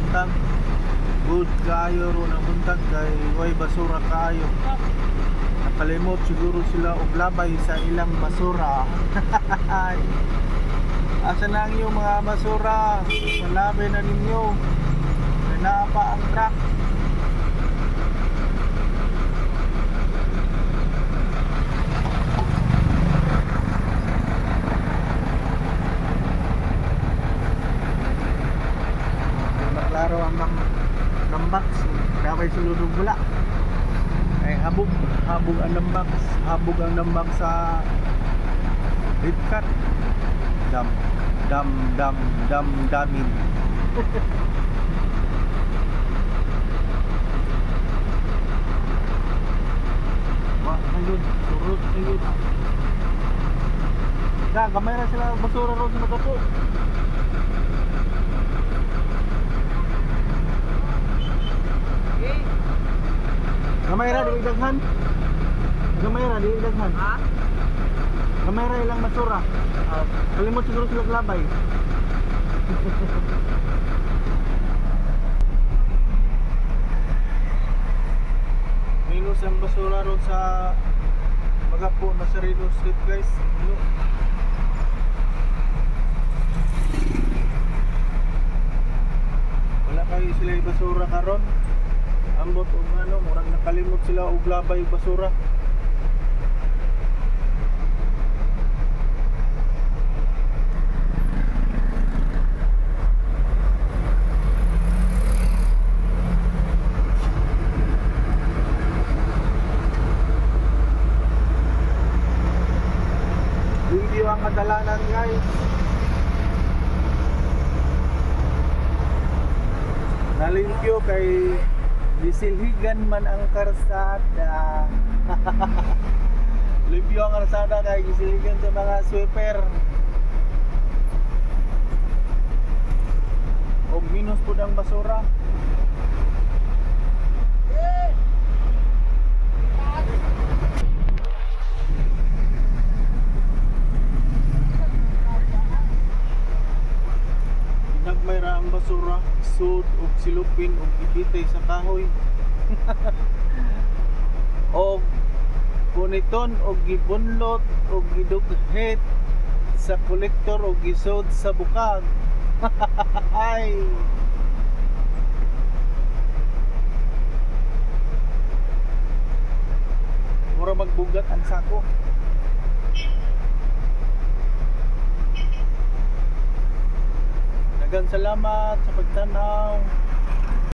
buntag. Good kayo ro na buntag kay way basura kayo. Nakalimot siguro sila og labay sa ilang basura. Asa na ang iyong mga basura? Malabay na ninyo. May naapa ang truck. Maklaro ang nambak. Dabay suludog bula. Ay habog ang nambak. Habog ang nambak sa Ripcat. Damin. Wah, ayun, surut ayun. Gamay na sila basura ron sa nagapo. Gamay ra di daghan. Gamay ra di daghan. Ha? Gamay ra ilang basura. Kalimot siguro sila labay. Minus ang basura ron sa Magapo na sa Reno Street, guys. Wala kayo sila yung basura karon. Ambot o ano, murang nakalimot sila og labay og basura. Video ang kadalanan, guys. Nalimpyo kay disilhigan man ang karsada. Limpyo ang karsada kay disilhigan sa mga sweeper. O minus po ang basura. Nagmayra ang basura, sud ug silupin ug ibitay sa kahoy. Og puniton og gibunlot og gidughet sa kolektor og gisod sa bukag. Ay. Mura magbugat ang sako. Daghang salamat sa pagtanaw.